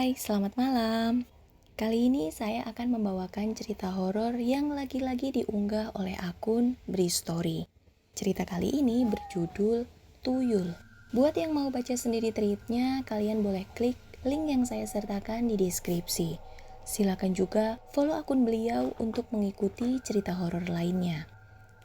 Hai, selamat malam. Kali ini saya akan membawakan cerita horor yang lagi-lagi diunggah oleh akun Bristory. Cerita kali ini berjudul Tuyul. Buat yang mau baca sendiri tweetnya, kalian boleh klik link yang saya sertakan di deskripsi. Silakan juga follow akun beliau untuk mengikuti cerita horor lainnya.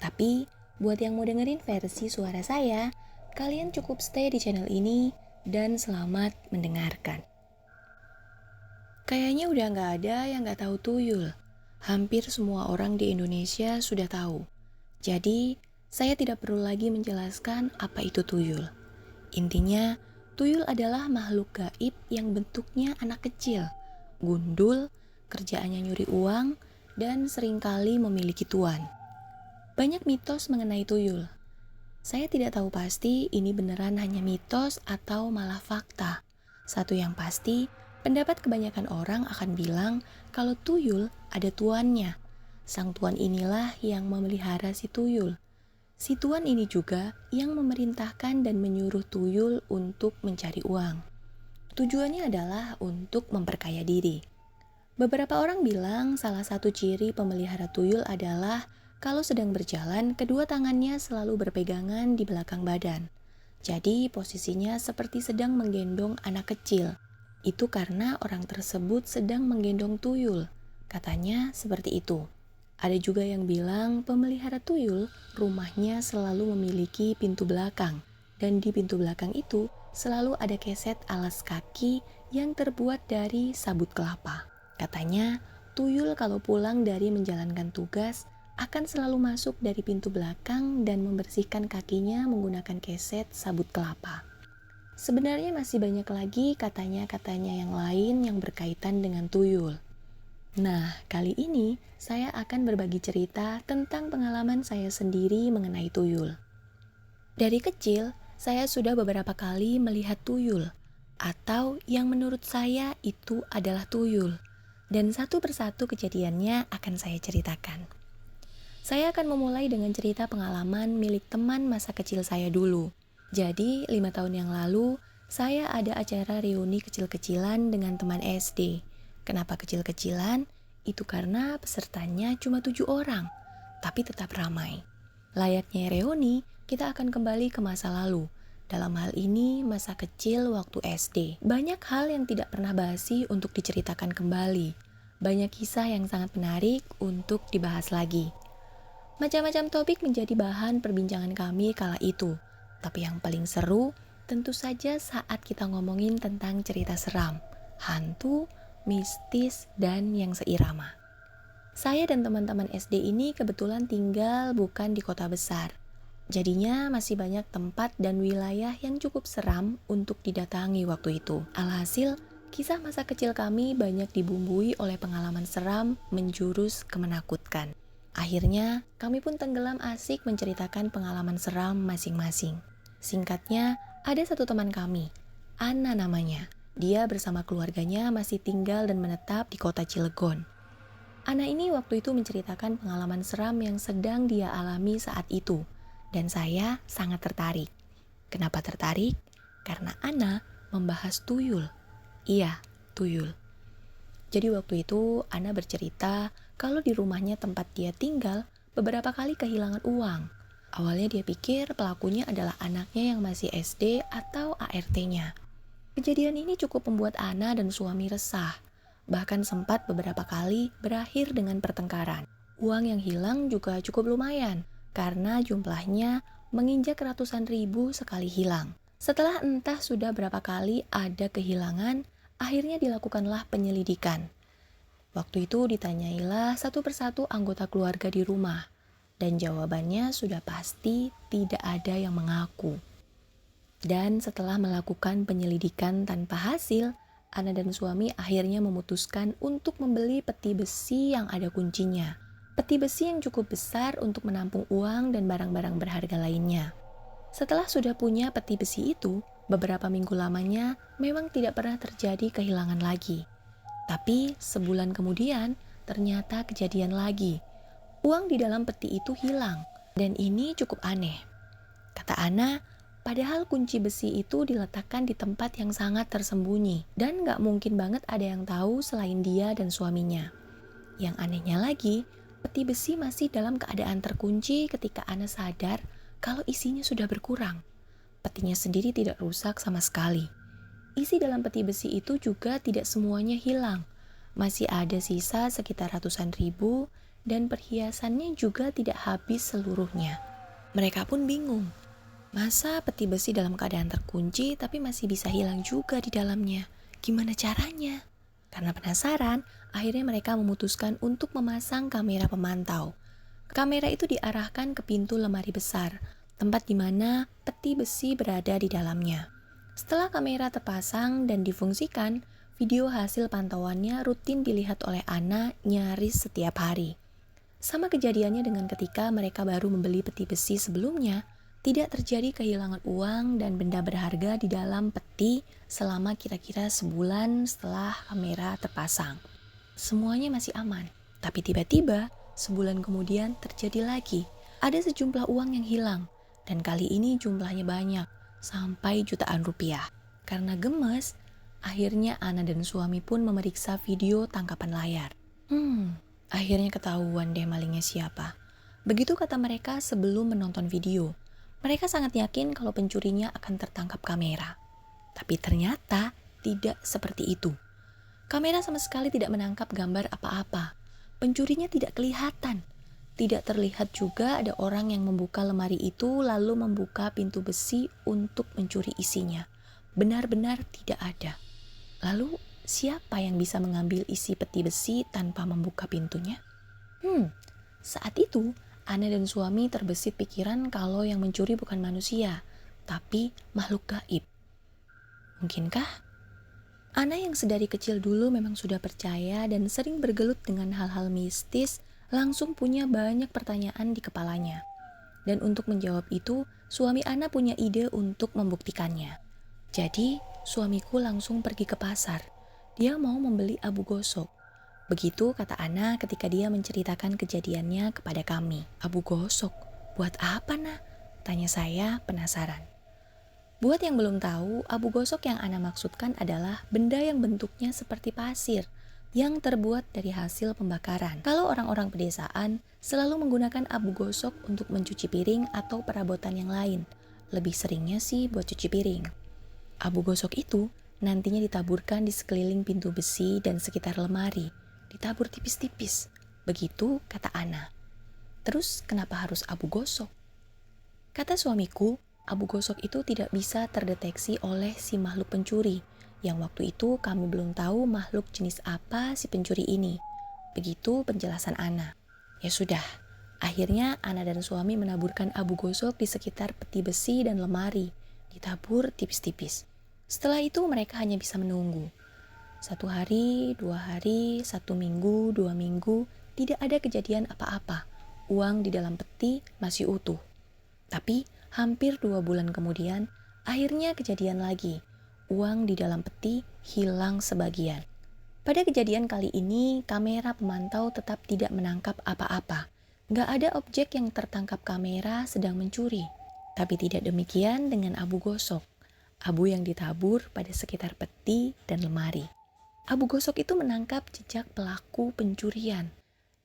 Tapi, buat yang mau dengerin versi suara saya, kalian cukup stay di channel ini dan selamat mendengarkan. Kayaknya udah nggak ada yang nggak tahu tuyul. Hampir semua orang di Indonesia sudah tahu. Jadi, saya tidak perlu lagi menjelaskan apa itu tuyul. Intinya, tuyul adalah makhluk gaib yang bentuknya anak kecil, gundul, kerjaannya nyuri uang, dan seringkali memiliki tuan. Banyak mitos mengenai tuyul. Saya tidak tahu pasti ini beneran hanya mitos atau malah fakta. Satu yang pasti, pendapat kebanyakan orang akan bilang kalau tuyul ada tuannya. Sang tuan inilah yang memelihara si tuyul. Si tuan ini juga yang memerintahkan dan menyuruh tuyul untuk mencari uang. Tujuannya adalah untuk memperkaya diri. Beberapa orang bilang salah satu ciri pemelihara tuyul adalah kalau sedang berjalan, kedua tangannya selalu berpegangan di belakang badan. Jadi posisinya seperti sedang menggendong anak kecil. Itu karena orang tersebut sedang menggendong tuyul. Katanya seperti itu. Ada juga yang bilang pemelihara tuyul rumahnya selalu memiliki pintu belakang. Dan di pintu belakang itu selalu ada keset alas kaki yang terbuat dari sabut kelapa. Katanya tuyul kalau pulang dari menjalankan tugas akan selalu masuk dari pintu belakang dan membersihkan kakinya menggunakan keset sabut kelapa. Sebenarnya masih banyak lagi katanya-katanya yang lain yang berkaitan dengan tuyul. Nah, kali ini saya akan berbagi cerita tentang pengalaman saya sendiri mengenai tuyul. Dari kecil, saya sudah beberapa kali melihat tuyul, atau yang menurut saya itu adalah tuyul. Dan satu persatu kejadiannya akan saya ceritakan. Saya akan memulai dengan cerita pengalaman milik teman masa kecil saya dulu. Jadi, 5 tahun yang lalu, saya ada acara reuni kecil-kecilan dengan teman SD. Kenapa kecil-kecilan? Itu karena pesertanya cuma 7 orang, tapi tetap ramai. Layaknya reuni, kita akan kembali ke masa lalu. Dalam hal ini, masa kecil waktu SD. Banyak hal yang tidak pernah basi untuk diceritakan kembali. Banyak kisah yang sangat menarik untuk dibahas lagi. Macam-macam topik menjadi bahan perbincangan kami kala itu. Tapi yang paling seru, tentu saja saat kita ngomongin tentang cerita seram, hantu, mistis, dan yang seirama. Saya dan teman-teman SD ini kebetulan tinggal bukan di kota besar. Jadinya masih banyak tempat dan wilayah yang cukup seram untuk didatangi waktu itu. Alhasil, kisah masa kecil kami banyak dibumbui oleh pengalaman seram menjurus ke menakutkan. Akhirnya, kami pun tenggelam asik menceritakan pengalaman seram masing-masing. Singkatnya, ada satu teman kami, Ana namanya. Dia bersama keluarganya masih tinggal dan menetap di kota Cilegon. Ana ini waktu itu menceritakan pengalaman seram yang sedang dia alami saat itu. Dan saya sangat tertarik. Kenapa tertarik? Karena Ana membahas tuyul. Iya, tuyul. Jadi waktu itu Ana bercerita kalau di rumahnya tempat dia tinggal beberapa kali kehilangan uang. Awalnya dia pikir pelakunya adalah anaknya yang masih SD atau ART-nya. Kejadian ini cukup membuat Ana dan suami resah. Bahkan sempat beberapa kali berakhir dengan pertengkaran. Uang yang hilang juga cukup lumayan karena jumlahnya menginjak ratusan ribu sekali hilang. Setelah entah sudah berapa kali ada kehilangan, akhirnya dilakukanlah penyelidikan. Waktu itu ditanyailah satu persatu anggota keluarga di rumah, dan jawabannya sudah pasti tidak ada yang mengaku. Dan setelah melakukan penyelidikan tanpa hasil, Ana dan suami akhirnya memutuskan untuk membeli peti besi yang ada kuncinya. Peti besi yang cukup besar untuk menampung uang dan barang-barang berharga lainnya. Setelah sudah punya peti besi itu, beberapa minggu lamanya memang tidak pernah terjadi kehilangan lagi. Tapi sebulan kemudian ternyata kejadian lagi. Uang di dalam peti itu hilang dan ini cukup aneh. Kata Ana, Padahal kunci besi itu diletakkan di tempat yang sangat tersembunyi dan nggak mungkin banget ada yang tahu selain dia dan suaminya. Yang anehnya lagi, peti besi masih dalam keadaan terkunci ketika Ana sadar kalau isinya sudah berkurang. Petinya sendiri tidak rusak sama sekali. Isi dalam peti besi itu juga tidak semuanya hilang. Masih ada sisa sekitar ratusan ribu dan perhiasannya juga tidak habis seluruhnya. Mereka pun bingung. Masa peti besi dalam keadaan terkunci tapi masih bisa hilang juga di dalamnya? Gimana caranya? Karena penasaran, akhirnya mereka memutuskan untuk memasang kamera pemantau. Kamera itu diarahkan ke pintu lemari besar, tempat di mana peti besi berada di dalamnya. Setelah kamera terpasang dan difungsikan, video hasil pantauannya rutin dilihat oleh Ana nyaris setiap hari. Sama kejadiannya dengan ketika mereka baru membeli peti besi sebelumnya, tidak terjadi kehilangan uang dan benda berharga di dalam peti selama kira-kira sebulan setelah kamera terpasang. Semuanya masih aman, tapi tiba-tiba sebulan kemudian terjadi lagi. Ada sejumlah uang yang hilang, dan kali ini jumlahnya banyak, sampai jutaan rupiah. Karena gemes, akhirnya Ana dan suami pun memeriksa video tangkapan layar. Akhirnya ketahuan deh malingnya siapa. Begitu kata mereka sebelum menonton video. Mereka sangat yakin kalau pencurinya akan tertangkap kamera. Tapi ternyata tidak seperti itu. Kamera sama sekali tidak menangkap gambar apa-apa. Pencurinya tidak kelihatan. Tidak terlihat juga ada orang yang membuka lemari itu lalu membuka pintu besi untuk mencuri isinya. Benar-benar tidak ada. Lalu siapa yang bisa mengambil isi peti besi tanpa membuka pintunya? Saat itu Ana dan suami terbesit pikiran kalau yang mencuri bukan manusia, tapi makhluk gaib. Mungkinkah? Ana yang sedari kecil dulu memang sudah percaya dan sering bergelut dengan hal-hal mistis, langsung punya banyak pertanyaan di kepalanya. Dan untuk menjawab itu, suami Ana punya ide untuk membuktikannya. Jadi, suamiku langsung pergi ke pasar. Dia mau membeli abu gosok. Begitu kata Ana ketika dia menceritakan kejadiannya kepada kami. Abu gosok? Buat apa, Nah? Tanya saya penasaran. Buat yang belum tahu, abu gosok yang Ana maksudkan adalah benda yang bentuknya seperti pasir yang terbuat dari hasil pembakaran. Kalau orang-orang pedesaan selalu menggunakan abu gosok untuk mencuci piring atau perabotan yang lain. Lebih seringnya sih buat cuci piring. Abu gosok itu nantinya ditaburkan di sekeliling pintu besi dan sekitar lemari. Ditabur tipis-tipis. Begitu kata Ana. Terus kenapa harus abu gosok? Kata suamiku, abu gosok itu tidak bisa terdeteksi oleh si makhluk pencuri. Yang waktu itu kami belum tahu makhluk jenis apa si pencuri ini. Begitu penjelasan Ana. Ya sudah, akhirnya Ana dan suami menaburkan abu gosok di sekitar peti besi dan lemari. Ditabur tipis-tipis. Setelah itu mereka hanya bisa menunggu. 1 hari, 2 hari, 1 minggu, 2 minggu, tidak ada kejadian apa-apa. Uang di dalam peti masih utuh. Tapi hampir 2 bulan kemudian, akhirnya kejadian lagi. Uang di dalam peti hilang sebagian. Pada kejadian kali ini, kamera pemantau tetap tidak menangkap apa-apa. Nggak ada objek yang tertangkap kamera sedang mencuri. Tapi tidak demikian dengan abu gosok. Abu yang ditabur pada sekitar peti dan lemari. Abu gosok itu menangkap jejak pelaku pencurian.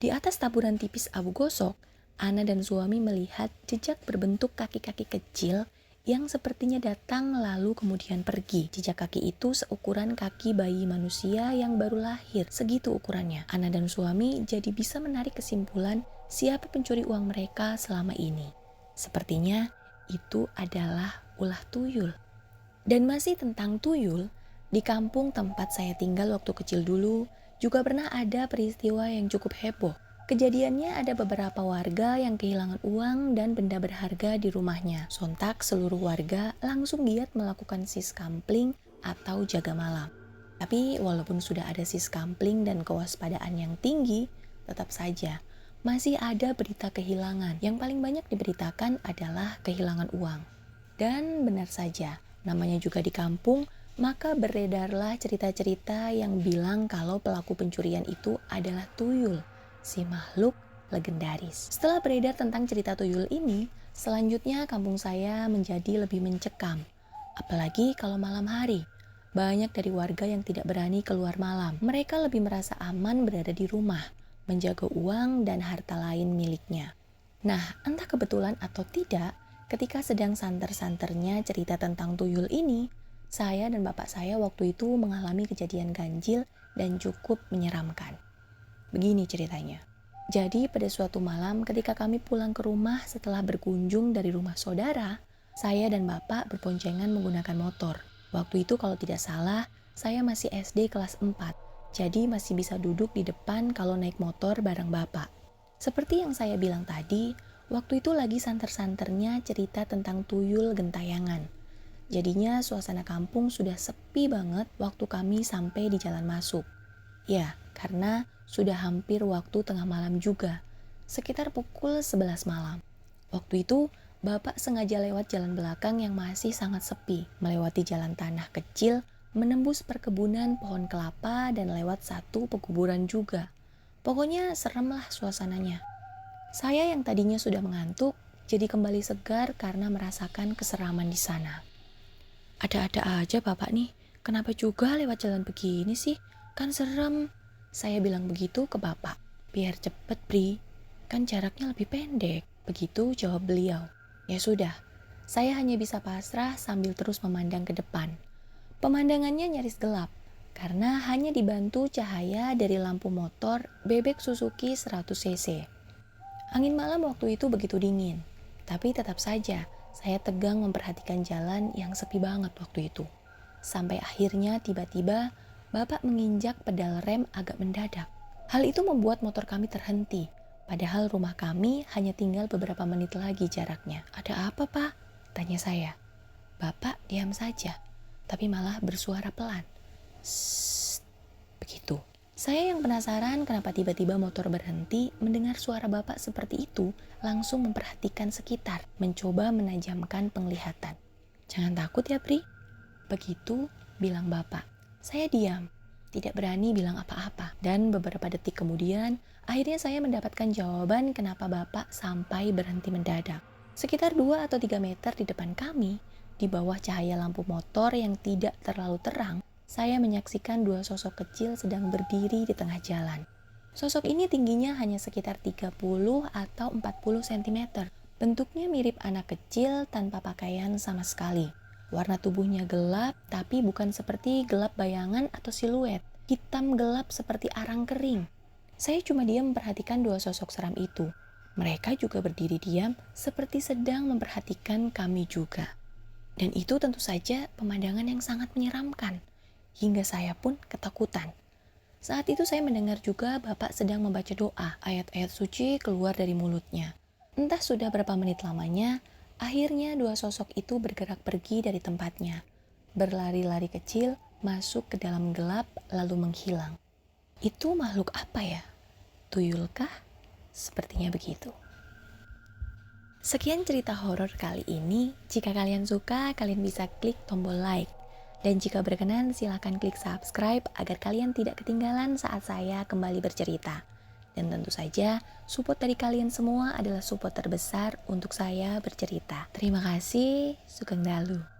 Di atas taburan tipis abu gosok, Ana dan suami melihat jejak berbentuk kaki-kaki kecil yang sepertinya datang lalu kemudian pergi. Jejak kaki itu seukuran kaki bayi manusia yang baru lahir, segitu ukurannya. Ana dan suami jadi bisa menarik kesimpulan siapa pencuri uang mereka selama ini. Sepertinya itu adalah ulah tuyul. Dan masih tentang tuyul, di kampung tempat saya tinggal waktu kecil dulu, juga pernah ada peristiwa yang cukup heboh. Kejadiannya ada beberapa warga yang kehilangan uang dan benda berharga di rumahnya. Sontak seluruh warga langsung giat melakukan siskampling atau jaga malam. Tapi walaupun sudah ada siskampling dan kewaspadaan yang tinggi, tetap saja masih ada berita kehilangan. Yang paling banyak diberitakan adalah kehilangan uang. Dan benar saja, namanya juga di kampung, maka beredarlah cerita-cerita yang bilang kalau pelaku pencurian itu adalah tuyul, si makhluk legendaris. Setelah beredar tentang cerita tuyul ini, Selanjutnya kampung saya menjadi lebih mencekam, apalagi kalau malam hari. Banyak dari warga yang tidak berani keluar malam. Mereka lebih merasa aman berada di rumah, menjaga uang dan harta lain miliknya. Nah, entah kebetulan atau tidak, ketika sedang santer-santernya cerita tentang tuyul ini, saya dan bapak saya waktu itu mengalami kejadian ganjil dan cukup menyeramkan. Begini ceritanya. Jadi pada suatu malam ketika kami pulang ke rumah setelah berkunjung dari rumah saudara, saya dan bapak berboncengan menggunakan motor. Waktu itu kalau tidak salah, saya masih SD kelas 4, jadi masih bisa duduk di depan kalau naik motor bareng bapak. Seperti yang saya bilang tadi, waktu itu lagi santer-santernya cerita tentang tuyul gentayangan. Jadinya suasana kampung sudah sepi banget waktu kami sampai di jalan masuk. Ya, karena sudah hampir waktu tengah malam juga, sekitar pukul 11 malam. Waktu itu, bapak sengaja lewat jalan belakang yang masih sangat sepi, melewati jalan tanah kecil, menembus perkebunan pohon kelapa dan lewat satu pekuburan juga. Pokoknya serem lah suasananya. Saya yang tadinya sudah mengantuk, jadi kembali segar karena merasakan keseraman di sana. Ada-ada aja bapak nih, kenapa juga lewat jalan begini sih? Kan serem. Saya bilang begitu ke bapak. Biar cepet, Bri. Kan jaraknya lebih pendek. Begitu jawab beliau. Ya sudah, saya hanya bisa pasrah sambil terus memandang ke depan. Pemandangannya nyaris gelap, karena hanya dibantu cahaya dari lampu motor bebek Suzuki 100 cc. Angin malam waktu itu begitu dingin, tapi tetap saja saya tegang memperhatikan jalan yang sepi banget waktu itu. Sampai akhirnya tiba-tiba bapak menginjak pedal rem agak mendadak. Hal itu membuat motor kami terhenti. Padahal rumah kami hanya tinggal beberapa menit lagi jaraknya. Ada apa, Pak? Tanya saya. Bapak diam saja, tapi malah bersuara pelan. Sssst, begitu. Saya yang penasaran kenapa tiba-tiba motor berhenti, mendengar suara bapak seperti itu, langsung memperhatikan sekitar, mencoba menajamkan penglihatan. Jangan takut ya, Pri. Begitu, bilang bapak. Saya diam, tidak berani bilang apa-apa. Dan beberapa detik kemudian, akhirnya saya mendapatkan jawaban kenapa bapak sampai berhenti mendadak. Sekitar 2 atau 3 meter di depan kami, di bawah cahaya lampu motor yang tidak terlalu terang, saya menyaksikan 2 sosok kecil sedang berdiri di tengah jalan. Sosok ini tingginya hanya sekitar 30 atau 40 cm. Bentuknya mirip anak kecil tanpa pakaian sama sekali. Warna tubuhnya gelap, tapi bukan seperti gelap bayangan atau siluet. Hitam gelap seperti arang kering. Saya cuma diam memperhatikan 2 sosok seram itu. Mereka juga berdiri diam seperti sedang memperhatikan kami juga. Dan itu tentu saja pemandangan yang sangat menyeramkan. Hingga saya pun ketakutan. Saat itu saya mendengar juga bapak sedang membaca doa. Ayat-ayat suci keluar dari mulutnya. Entah sudah berapa menit lamanya, akhirnya 2 sosok itu bergerak pergi dari tempatnya. Berlari-lari kecil, masuk ke dalam gelap, lalu menghilang. Itu makhluk apa ya? Tuyulkah? Sepertinya begitu. Sekian cerita horor kali ini. Jika kalian suka, kalian bisa klik tombol like. Dan jika berkenan, silakan klik subscribe agar kalian tidak ketinggalan saat saya kembali bercerita. Dan tentu saja, support dari kalian semua adalah support terbesar untuk saya bercerita. Terima kasih, Sugeng Dalu.